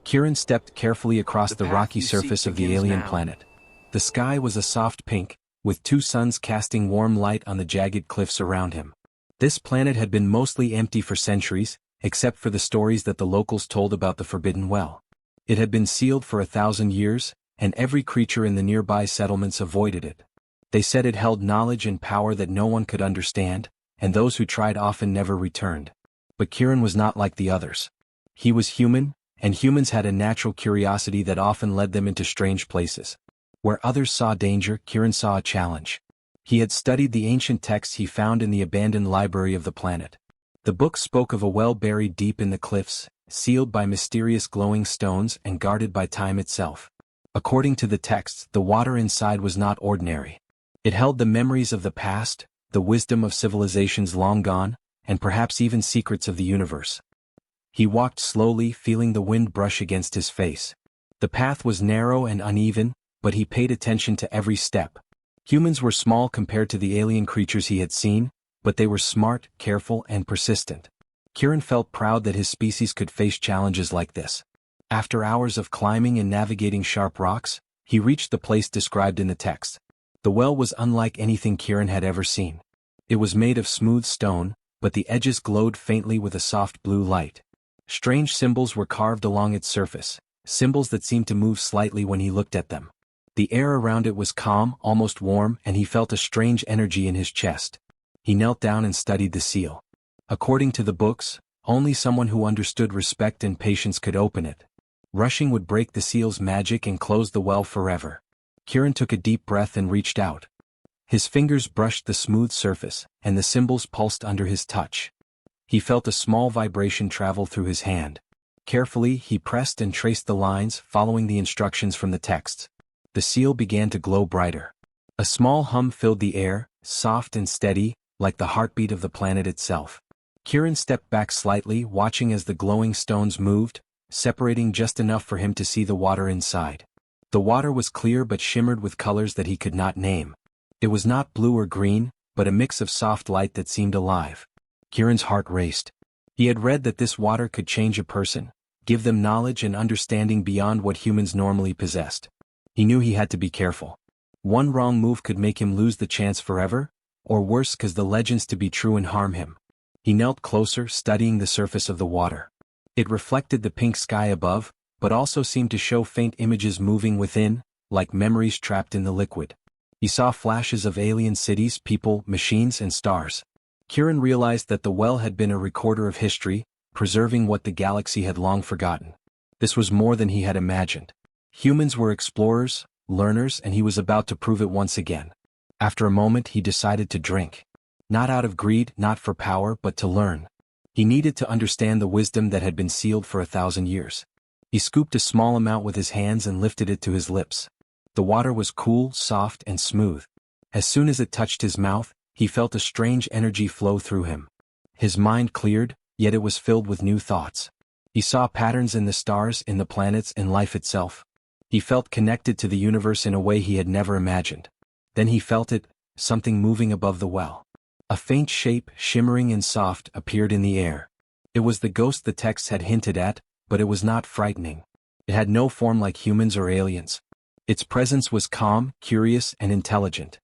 Kieran stepped carefully across the rocky surface of the alien planet. The sky was a soft pink, with two suns casting warm light on the jagged cliffs around him. This planet had been mostly empty for centuries, except for the stories that the locals told about the Forbidden Well. It had been sealed for 1,000 years, and every creature in the nearby settlements avoided it. They said it held knowledge and power that no one could understand, and those who tried often never returned. But Kieran was not like the others. He was human, and humans had a natural curiosity that often led them into strange places. Where others saw danger, Kieran saw a challenge. He had studied the ancient texts he found in the abandoned library of the planet. The book spoke of a well buried deep in the cliffs, sealed by mysterious glowing stones and guarded by time itself. According to the texts, the water inside was not ordinary. It held the memories of the past, the wisdom of civilizations long gone, and perhaps even secrets of the universe. He walked slowly, feeling the wind brush against his face. The path was narrow and uneven, but he paid attention to every step. Humans were small compared to the alien creatures he had seen, but they were smart, careful, and persistent. Kieran felt proud that his species could face challenges like this. After hours of climbing and navigating sharp rocks, he reached the place described in the text. The well was unlike anything Kieran had ever seen. It was made of smooth stone, but the edges glowed faintly with a soft blue light. Strange symbols were carved along its surface, symbols that seemed to move slightly when he looked at them. The air around it was calm, almost warm, and he felt a strange energy in his chest. He knelt down and studied the seal. According to the books, only someone who understood respect and patience could open it. Rushing would break the seal's magic and close the well forever. Kieran took a deep breath and reached out. His fingers brushed the smooth surface, and the symbols pulsed under his touch. He felt a small vibration travel through his hand. Carefully, he pressed and traced the lines, following the instructions from the texts. The seal began to glow brighter. A small hum filled the air, soft and steady, like the heartbeat of the planet itself. Kieran stepped back slightly, watching as the glowing stones moved, separating just enough for him to see the water inside. The water was clear but shimmered with colors that he could not name. It was not blue or green, but a mix of soft light that seemed alive. Kieran's heart raced. He had read that this water could change a person, give them knowledge and understanding beyond what humans normally possessed. He knew he had to be careful. One wrong move could make him lose the chance forever, or worse, cause the legends to be true and harm him. He knelt closer, studying the surface of the water. It reflected the pink sky above, but also seemed to show faint images moving within, like memories trapped in the liquid. He saw flashes of alien cities, people, machines, and stars. Kieran realized that the well had been a recorder of history, preserving what the galaxy had long forgotten. This was more than he had imagined. Humans were explorers, learners, and he was about to prove it once again. After a moment, he decided to drink. Not out of greed, not for power, but to learn. He needed to understand the wisdom that had been sealed for 1,000 years. He scooped a small amount with his hands and lifted it to his lips. The water was cool, soft, and smooth. As soon as it touched his mouth, he felt a strange energy flow through him. His mind cleared, yet it was filled with new thoughts. He saw patterns in the stars, in the planets, in life itself. He felt connected to the universe in a way he had never imagined. Then he felt it, something moving above the well. A faint shape, shimmering and soft, appeared in the air. It was the ghost the texts had hinted at, but it was not frightening. It had no form like humans or aliens. Its presence was calm, curious, and intelligent.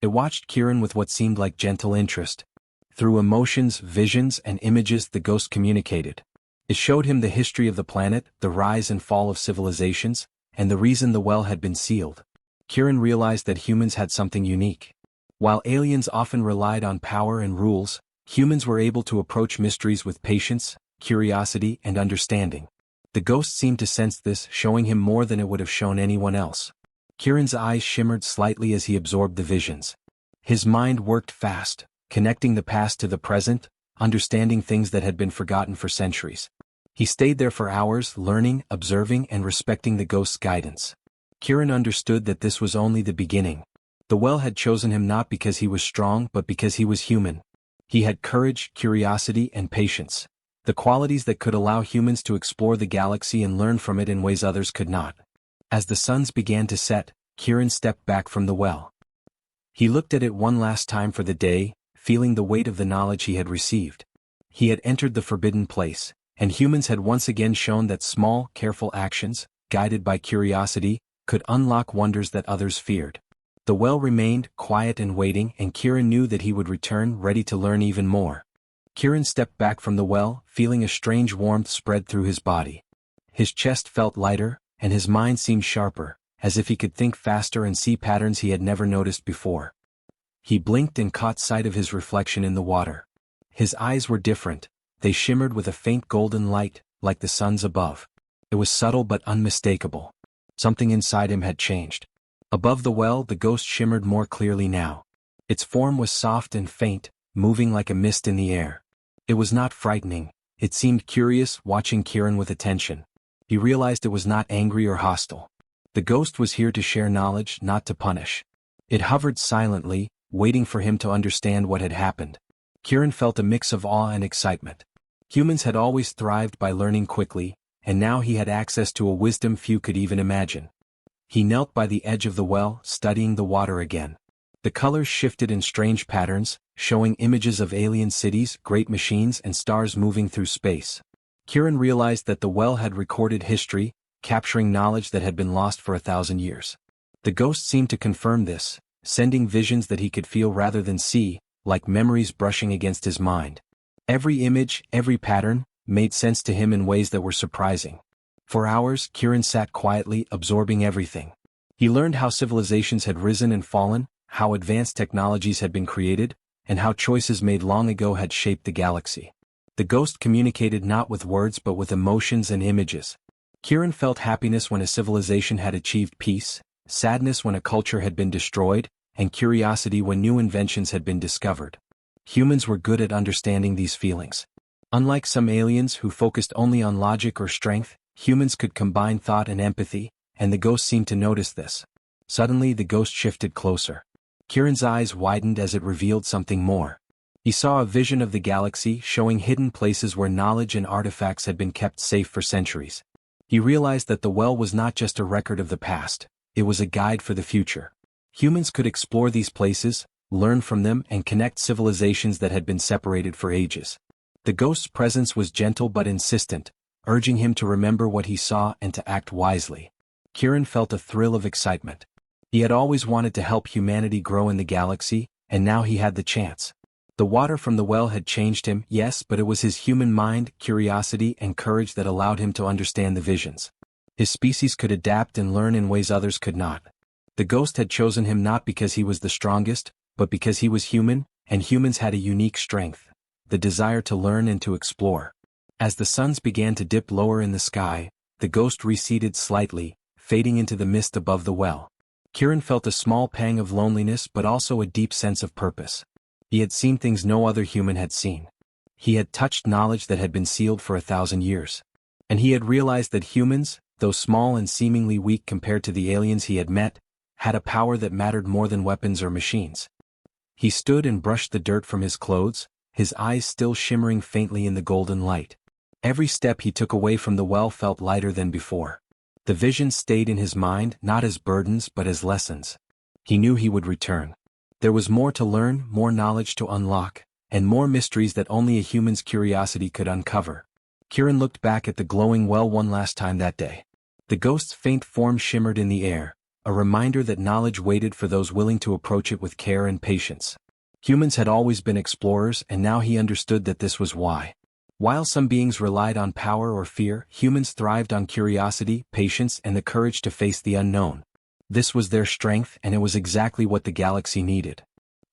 It watched Kieran with what seemed like gentle interest. Through emotions, visions, and images the ghost communicated. It showed him the history of the planet, the rise and fall of civilizations, and the reason the well had been sealed. Kieran realized that humans had something unique. While aliens often relied on power and rules, humans were able to approach mysteries with patience, curiosity, and understanding. The ghost seemed to sense this, showing him more than it would have shown anyone else. Kieran's eyes shimmered slightly as he absorbed the visions. His mind worked fast, connecting the past to the present, understanding things that had been forgotten for centuries. He stayed there for hours, learning, observing, and respecting the ghost's guidance. Kieran understood that this was only the beginning. The well had chosen him not because he was strong but because he was human. He had courage, curiosity, and patience, the qualities that could allow humans to explore the galaxy and learn from it in ways others could not. As the suns began to set, Kieran stepped back from the well. He looked at it one last time for the day, feeling the weight of the knowledge he had received. He had entered the forbidden place, and humans had once again shown that small, careful actions, guided by curiosity, could unlock wonders that others feared. The well remained quiet and waiting, and Kieran knew that he would return ready to learn even more. Kieran stepped back from the well, feeling a strange warmth spread through his body. His chest felt lighter, and his mind seemed sharper, as if he could think faster and see patterns he had never noticed before. He blinked and caught sight of his reflection in the water. His eyes were different. They shimmered with a faint golden light, like the sun's above. It was subtle but unmistakable. Something inside him had changed. Above the well, the ghost shimmered more clearly now. Its form was soft and faint, moving like a mist in the air. It was not frightening. It seemed curious, watching Kieran with attention. He realized it was not angry or hostile. The ghost was here to share knowledge, not to punish. It hovered silently, waiting for him to understand what had happened. Kieran felt a mix of awe and excitement. Humans had always thrived by learning quickly, and now he had access to a wisdom few could even imagine. He knelt by the edge of the well, studying the water again. The colors shifted in strange patterns, showing images of alien cities, great machines, and stars moving through space. Kieran realized that the well had recorded history, capturing knowledge that had been lost for 1,000 years. The ghost seemed to confirm this, sending visions that he could feel rather than see, like memories brushing against his mind. Every image, every pattern, made sense to him in ways that were surprising. For hours, Kieran sat quietly, absorbing everything. He learned how civilizations had risen and fallen, how advanced technologies had been created, and how choices made long ago had shaped the galaxy. The ghost communicated not with words but with emotions and images. Kieran felt happiness when a civilization had achieved peace, sadness when a culture had been destroyed, and curiosity when new inventions had been discovered. Humans were good at understanding these feelings. Unlike some aliens who focused only on logic or strength, humans could combine thought and empathy, and the ghost seemed to notice this. Suddenly the ghost shifted closer. Kieran's eyes widened as it revealed something more. He saw a vision of the galaxy, showing hidden places where knowledge and artifacts had been kept safe for centuries. He realized that the well was not just a record of the past, it was a guide for the future. Humans could explore these places, learn from them, and connect civilizations that had been separated for ages. The ghost's presence was gentle but insistent, urging him to remember what he saw and to act wisely. Kieran felt a thrill of excitement. He had always wanted to help humanity grow in the galaxy, and now he had the chance. The water from the well had changed him, yes, but it was his human mind, curiosity, and courage that allowed him to understand the visions. His species could adapt and learn in ways others could not. The ghost had chosen him not because he was the strongest, but because he was human, and humans had a unique strength, the desire to learn and to explore. As the suns began to dip lower in the sky, the ghost receded slightly, fading into the mist above the well. Kieran felt a small pang of loneliness but also a deep sense of purpose. He had seen things no other human had seen. He had touched knowledge that had been sealed for 1,000 years. And he had realized that humans, though small and seemingly weak compared to the aliens he had met, had a power that mattered more than weapons or machines. He stood and brushed the dirt from his clothes, his eyes still shimmering faintly in the golden light. Every step he took away from the well felt lighter than before. The visions stayed in his mind, not as burdens but as lessons. He knew he would return. There was more to learn, more knowledge to unlock, and more mysteries that only a human's curiosity could uncover. Kieran looked back at the glowing well one last time that day. The ghost's faint form shimmered in the air, a reminder that knowledge waited for those willing to approach it with care and patience. Humans had always been explorers, and now he understood that this was why. While some beings relied on power or fear, humans thrived on curiosity, patience, and the courage to face the unknown. This was their strength, and it was exactly what the galaxy needed.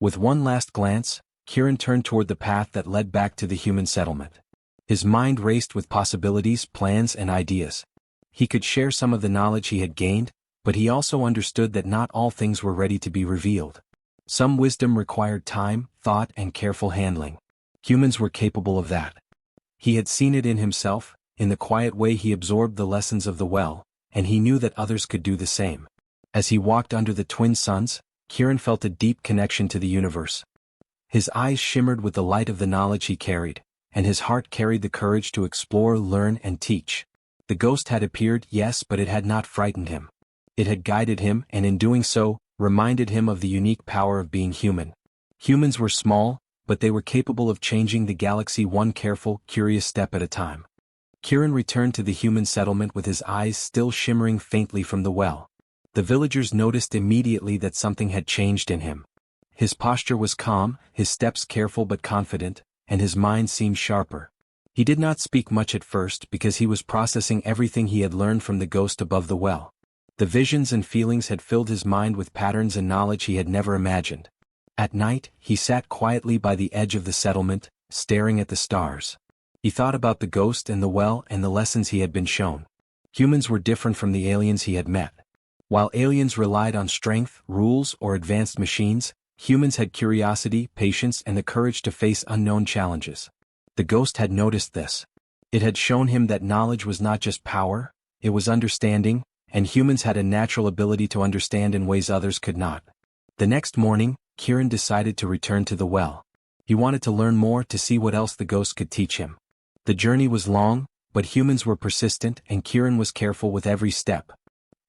With one last glance, Kieran turned toward the path that led back to the human settlement. His mind raced with possibilities, plans, and ideas. He could share some of the knowledge he had gained, but he also understood that not all things were ready to be revealed. Some wisdom required time, thought, and careful handling. Humans were capable of that. He had seen it in himself, in the quiet way he absorbed the lessons of the well, and he knew that others could do the same. As he walked under the twin suns, Kieran felt a deep connection to the universe. His eyes shimmered with the light of the knowledge he carried, and his heart carried the courage to explore, learn, and teach. The ghost had appeared, yes, but it had not frightened him. It had guided him, and in doing so, reminded him of the unique power of being human. Humans were small, but they were capable of changing the galaxy one careful, curious step at a time. Kieran returned to the human settlement with his eyes still shimmering faintly from the well. The villagers noticed immediately that something had changed in him. His posture was calm, his steps careful but confident, and his mind seemed sharper. He did not speak much at first because he was processing everything he had learned from the ghost above the well. The visions and feelings had filled his mind with patterns and knowledge he had never imagined. At night, he sat quietly by the edge of the settlement, staring at the stars. He thought about the ghost and the well and the lessons he had been shown. Humans were different from the aliens he had met. While aliens relied on strength, rules, or advanced machines, humans had curiosity, patience, and the courage to face unknown challenges. The ghost had noticed this. It had shown him that knowledge was not just power, it was understanding, and humans had a natural ability to understand in ways others could not. The next morning, Kieran decided to return to the well. He wanted to learn more to see what else the ghost could teach him. The journey was long, but humans were persistent and Kieran was careful with every step.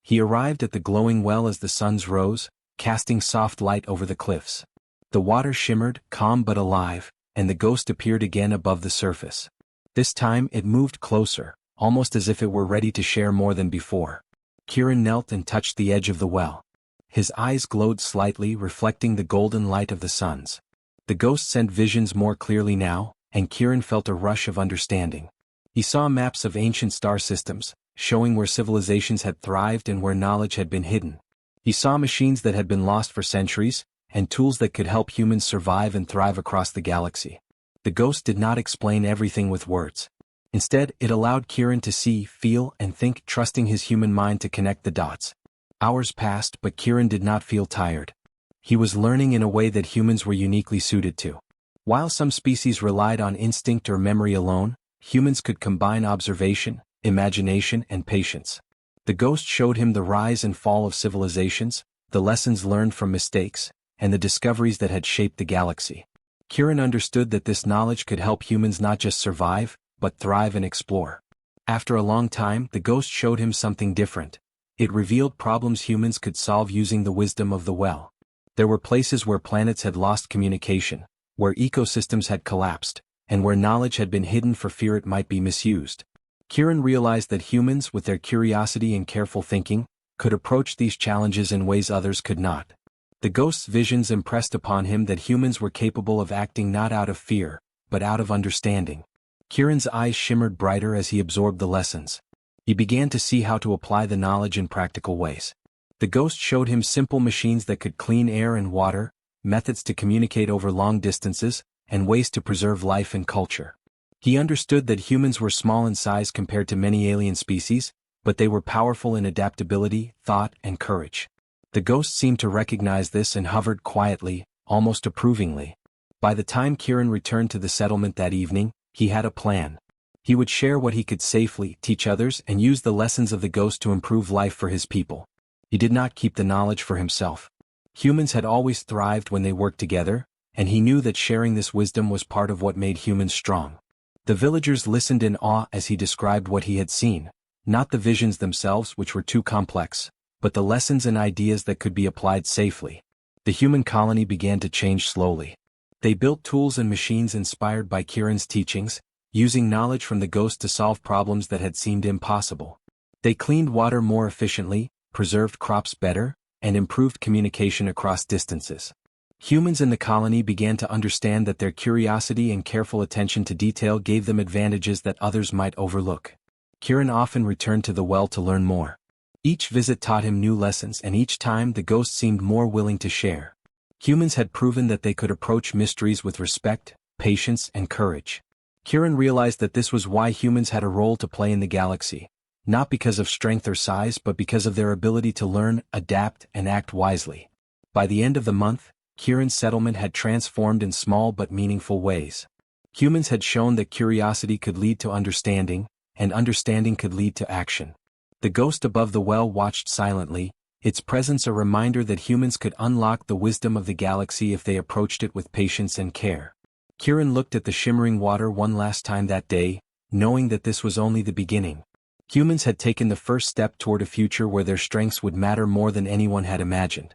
He arrived at the glowing well as the suns rose, casting soft light over the cliffs. The water shimmered, calm but alive, and the ghost appeared again above the surface. This time it moved closer, almost as if it were ready to share more than before. Kieran knelt and touched the edge of the well. His eyes glowed slightly, reflecting the golden light of the suns. The ghost sent visions more clearly now, and Kieran felt a rush of understanding. He saw maps of ancient star systems, showing where civilizations had thrived and where knowledge had been hidden. He saw machines that had been lost for centuries, and tools that could help humans survive and thrive across the galaxy. The ghost did not explain everything with words. Instead, it allowed Kieran to see, feel, and think, trusting his human mind to connect the dots. Hours passed, but Kieran did not feel tired. He was learning in a way that humans were uniquely suited to. While some species relied on instinct or memory alone, humans could combine observation, imagination, and patience. The ghost showed him the rise and fall of civilizations, the lessons learned from mistakes, and the discoveries that had shaped the galaxy. Kieran understood that this knowledge could help humans not just survive, but thrive and explore. After a long time, the ghost showed him something different. It revealed problems humans could solve using the wisdom of the well. There were places where planets had lost communication, where ecosystems had collapsed, and where knowledge had been hidden for fear it might be misused. Kieran realized that humans, with their curiosity and careful thinking, could approach these challenges in ways others could not. The ghost's visions impressed upon him that humans were capable of acting not out of fear, but out of understanding. Kieran's eyes shimmered brighter as he absorbed the lessons. He began to see how to apply the knowledge in practical ways. The ghost showed him simple machines that could clean air and water, methods to communicate over long distances, and ways to preserve life and culture. He understood that humans were small in size compared to many alien species, but they were powerful in adaptability, thought, and courage. The ghost seemed to recognize this and hovered quietly, almost approvingly. By the time Kieran returned to the settlement that evening, he had a plan. He would share what he could safely, teach others, and use the lessons of the ghost to improve life for his people. He did not keep the knowledge for himself. Humans had always thrived when they worked together, and he knew that sharing this wisdom was part of what made humans strong. The villagers listened in awe as he described what he had seen, not the visions themselves which were too complex, but the lessons and ideas that could be applied safely. The human colony began to change slowly. They built tools and machines inspired by Kieran's teachings, using knowledge from the ghost to solve problems that had seemed impossible. They cleaned water more efficiently, preserved crops better, and improved communication across distances. Humans in the colony began to understand that their curiosity and careful attention to detail gave them advantages that others might overlook. Kieran often returned to the well to learn more. Each visit taught him new lessons, and each time the ghost seemed more willing to share. Humans had proven that they could approach mysteries with respect, patience, and courage. Kieran realized that this was why humans had a role to play in the galaxy, not because of strength or size but because of their ability to learn, adapt, and act wisely. By the end of the month, Kieran's settlement had transformed in small but meaningful ways. Humans had shown that curiosity could lead to understanding, and understanding could lead to action. The ghost above the well watched silently, its presence a reminder that humans could unlock the wisdom of the galaxy if they approached it with patience and care. Kieran looked at the shimmering water one last time that day, knowing that this was only the beginning. Humans had taken the first step toward a future where their strengths would matter more than anyone had imagined.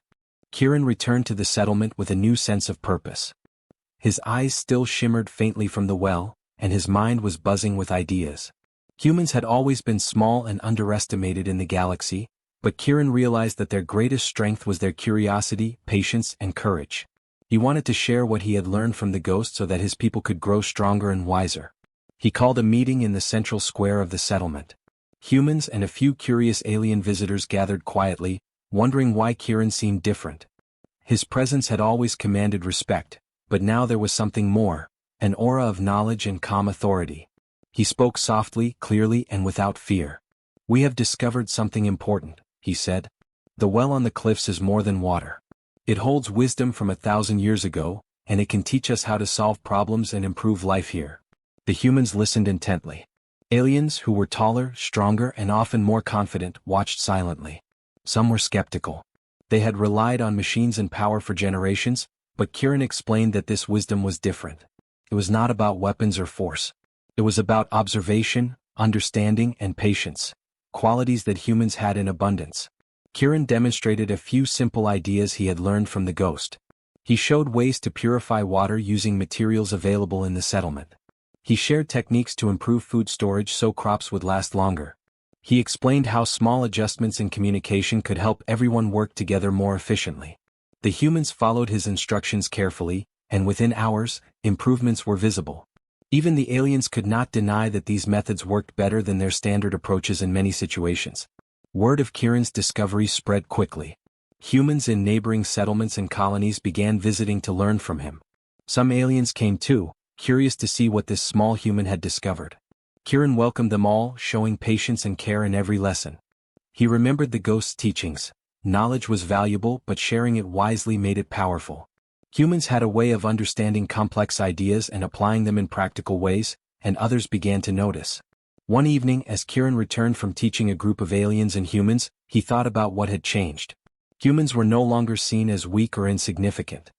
Kieran returned to the settlement with a new sense of purpose. His eyes still shimmered faintly from the well, and his mind was buzzing with ideas. Humans had always been small and underestimated in the galaxy, but Kieran realized that their greatest strength was their curiosity, patience, and courage. He wanted to share what he had learned from the ghost so that his people could grow stronger and wiser. He called a meeting in the central square of the settlement. Humans and a few curious alien visitors gathered quietly, wondering why Kieran seemed different. His presence had always commanded respect, but now there was something more, an aura of knowledge and calm authority. He spoke softly, clearly, and without fear. "We have discovered something important," he said. "The well on the cliffs is more than water. It holds wisdom from 1,000 years ago, and it can teach us how to solve problems and improve life here." The humans listened intently. Aliens, who were taller, stronger, and often more confident, watched silently. Some were skeptical. They had relied on machines and power for generations, but Kieran explained that this wisdom was different. It was not about weapons or force. It was about observation, understanding, and patience, qualities that humans had in abundance. Kieran demonstrated a few simple ideas he had learned from the ghost. He showed ways to purify water using materials available in the settlement. He shared techniques to improve food storage so crops would last longer. He explained how small adjustments in communication could help everyone work together more efficiently. The humans followed his instructions carefully, and within hours, improvements were visible. Even the aliens could not deny that these methods worked better than their standard approaches in many situations. Word of Kieran's discovery spread quickly. Humans in neighboring settlements and colonies began visiting to learn from him. Some aliens came too, curious to see what this small human had discovered. Kieran welcomed them all, showing patience and care in every lesson. He remembered the ghost's teachings. Knowledge was valuable, but sharing it wisely made it powerful. Humans had a way of understanding complex ideas and applying them in practical ways, and others began to notice. One evening, as Kieran returned from teaching a group of aliens and humans, he thought about what had changed. Humans were no longer seen as weak or insignificant.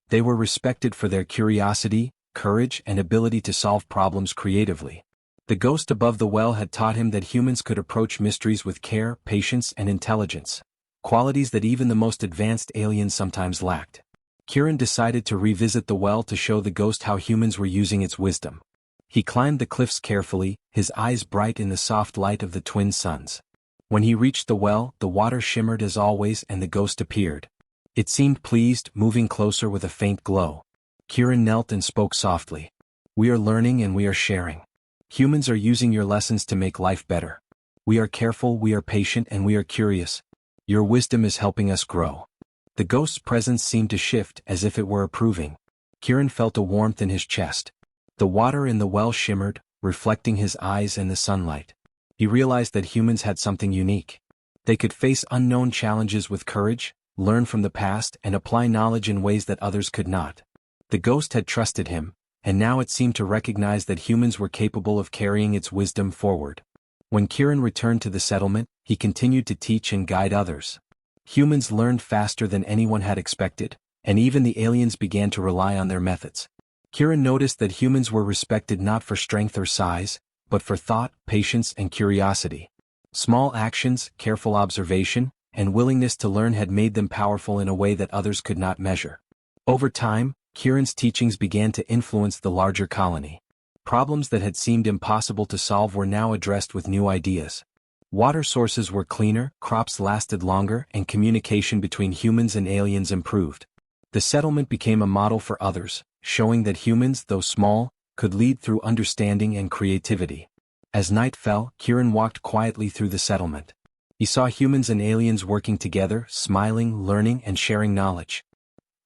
They were respected for their curiosity, courage, and ability to solve problems creatively. The ghost above the well had taught him that humans could approach mysteries with care, patience, and intelligence, qualities that even the most advanced aliens sometimes lacked. Kieran decided to revisit the well to show the ghost how humans were using its wisdom. He climbed the cliffs carefully, his eyes bright in the soft light of the twin suns. When he reached the well, the water shimmered as always and the ghost appeared. It seemed pleased, moving closer with a faint glow. Kieran knelt and spoke softly. "We are learning and we are sharing. Humans are using your lessons to make life better. We are careful, we are patient, and we are curious. Your wisdom is helping us grow." The ghost's presence seemed to shift, as if it were approving. Kieran felt a warmth in his chest. The water in the well shimmered, reflecting his eyes and the sunlight. He realized that humans had something unique. They could face unknown challenges with courage, learn from the past, and apply knowledge in ways that others could not. The ghost had trusted him, and now it seemed to recognize that humans were capable of carrying its wisdom forward. When Kieran returned to the settlement, he continued to teach and guide others. Humans learned faster than anyone had expected, and even the aliens began to rely on their methods. Kieran noticed that humans were respected not for strength or size, but for thought, patience, and curiosity. Small actions, careful observation, and willingness to learn had made them powerful in a way that others could not measure. Over time, Kieran's teachings began to influence the larger colony. Problems that had seemed impossible to solve were now addressed with new ideas. Water sources were cleaner, crops lasted longer, and communication between humans and aliens improved. The settlement became a model for others, showing that humans, though small, could lead through understanding and creativity. As night fell, Kieran walked quietly through the settlement. He saw humans and aliens working together, smiling, learning, and sharing knowledge.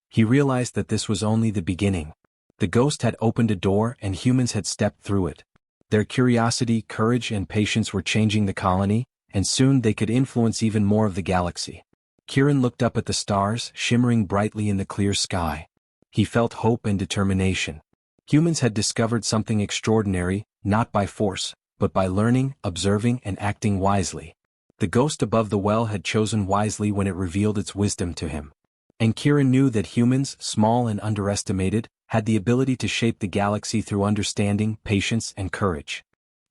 He realized that this was only the beginning. The ghost had opened a door and humans had stepped through it. Their curiosity, courage, and patience were changing the colony, and soon they could influence even more of the galaxy. Kieran looked up at the stars, shimmering brightly in the clear sky. He felt hope and determination. Humans had discovered something extraordinary, not by force, but by learning, observing, and acting wisely. The ghost above the well had chosen wisely when it revealed its wisdom to him. And Kieran knew that humans, small and underestimated, had the ability to shape the galaxy through understanding, patience, and courage.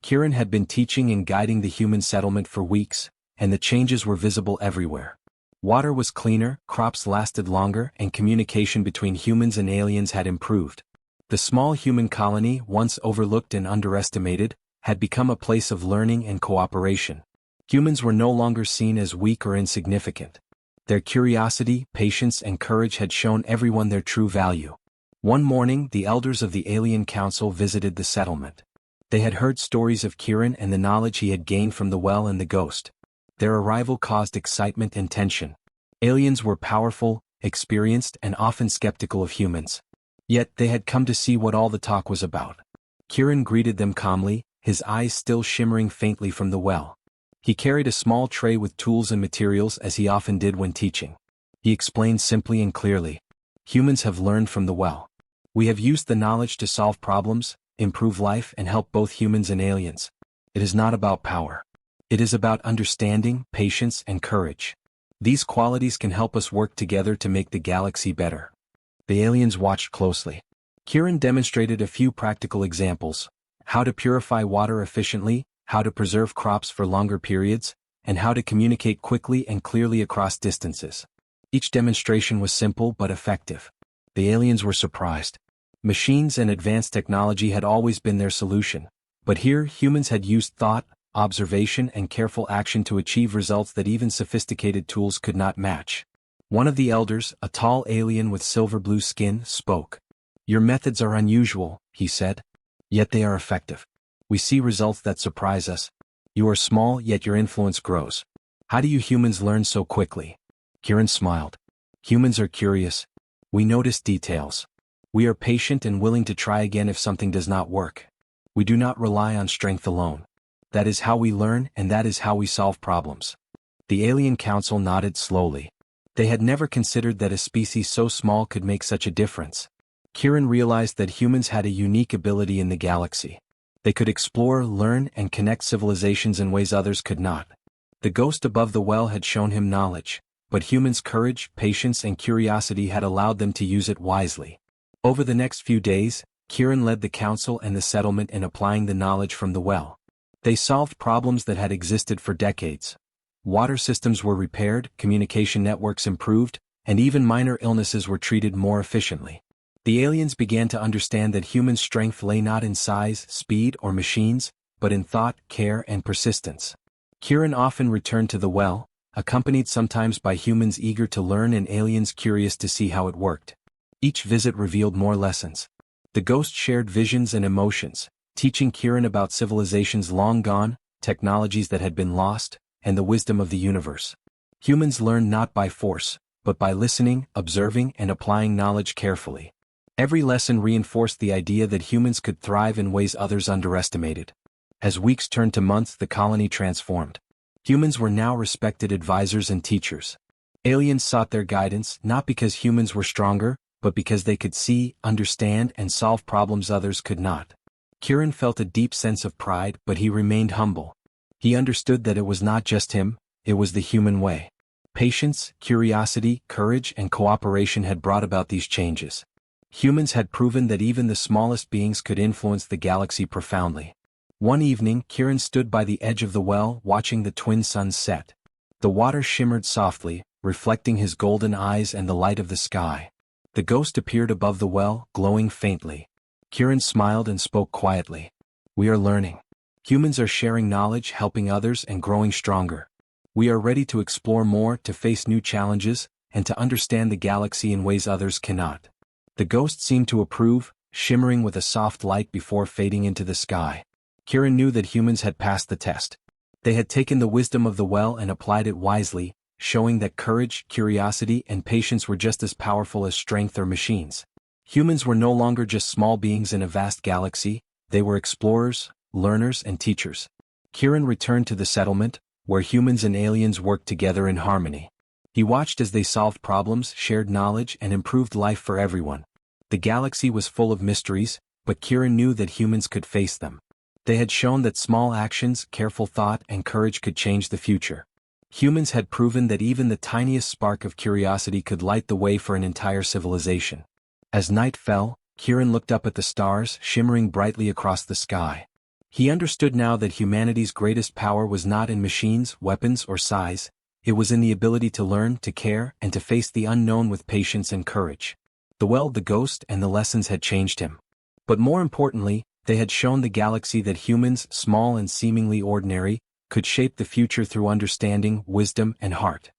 Kieran had been teaching and guiding the human settlement for weeks, and the changes were visible everywhere. Water was cleaner, crops lasted longer, and communication between humans and aliens had improved. The small human colony, once overlooked and underestimated, had become a place of learning and cooperation. Humans were no longer seen as weak or insignificant. Their curiosity, patience, and courage had shown everyone their true value. One morning, the elders of the Alien Council visited the settlement. They had heard stories of Kieran and the knowledge he had gained from the well and the ghost. Their arrival caused excitement and tension. Aliens were powerful, experienced, and often skeptical of humans. Yet they had come to see what all the talk was about. Kieran greeted them calmly, his eyes still shimmering faintly from the well. He carried a small tray with tools and materials as he often did when teaching. He explained simply and clearly. Humans have learned from the well. We have used the knowledge to solve problems, improve life, and help both humans and aliens. It is not about power. It is about understanding, patience, and courage. These qualities can help us work together to make the galaxy better. The aliens watched closely. Kieran demonstrated a few practical examples: how to purify water efficiently, how to preserve crops for longer periods, and how to communicate quickly and clearly across distances. Each demonstration was simple but effective. The aliens were surprised. Machines and advanced technology had always been their solution, but here humans had used thought, observation, and careful action to achieve results that even sophisticated tools could not match. One of the elders, a tall alien with silver-blue skin, spoke. "Your methods are unusual," he said. "Yet they are effective. We see results that surprise us. You are small, yet your influence grows. How do you humans learn so quickly?" Kieran smiled. "Humans are curious. We notice details. We are patient and willing to try again if something does not work. We do not rely on strength alone. That is how we learn, and that is how we solve problems." The Alien Council nodded slowly. They had never considered that a species so small could make such a difference. Kieran realized that humans had a unique ability in the galaxy. They could explore, learn, and connect civilizations in ways others could not. The ghost above the well had shown him knowledge, but humans' courage, patience, and curiosity had allowed them to use it wisely. Over the next few days, Kieran led the council and the settlement in applying the knowledge from the well. They solved problems that had existed for decades. Water systems were repaired, communication networks improved, and even minor illnesses were treated more efficiently. The aliens began to understand that human strength lay not in size, speed, or machines, but in thought, care, and persistence. Kieran often returned to the well, accompanied sometimes by humans eager to learn and aliens curious to see how it worked. Each visit revealed more lessons. The ghost shared visions and emotions, teaching Kieran about civilizations long gone, technologies that had been lost, and the wisdom of the universe. Humans learn not by force, but by listening, observing, and applying knowledge carefully. Every lesson reinforced the idea that humans could thrive in ways others underestimated. As weeks turned to months, the colony transformed. Humans were now respected advisors and teachers. Aliens sought their guidance not because humans were stronger, but because they could see, understand, and solve problems others could not. Kieran felt a deep sense of pride, but he remained humble. He understood that it was not just him, it was the human way. Patience, curiosity, courage, and cooperation had brought about these changes. Humans had proven that even the smallest beings could influence the galaxy profoundly. One evening, Kieran stood by the edge of the well, watching the twin suns set. The water shimmered softly, reflecting his golden eyes and the light of the sky. The ghost appeared above the well, glowing faintly. Kieran smiled and spoke quietly. "We are learning. Humans are sharing knowledge, helping others, and growing stronger. We are ready to explore more, to face new challenges, and to understand the galaxy in ways others cannot." The ghost seemed to approve, shimmering with a soft light before fading into the sky. Kieran knew that humans had passed the test. They had taken the wisdom of the well and applied it wisely, showing that courage, curiosity, and patience were just as powerful as strength or machines. Humans were no longer just small beings in a vast galaxy, they were explorers, learners, and teachers. Kieran returned to the settlement, where humans and aliens worked together in harmony. He watched as they solved problems, shared knowledge, and improved life for everyone. The galaxy was full of mysteries, but Kieran knew that humans could face them. They had shown that small actions, careful thought, and courage could change the future. Humans had proven that even the tiniest spark of curiosity could light the way for an entire civilization. As night fell, Kieran looked up at the stars, shimmering brightly across the sky. He understood now that humanity's greatest power was not in machines, weapons, or size. It was in the ability to learn, to care, and to face the unknown with patience and courage. The well, the ghost, and the lessons had changed him. But more importantly, They had shown the galaxy that humans, small and seemingly ordinary, could shape the future through understanding, wisdom, and heart.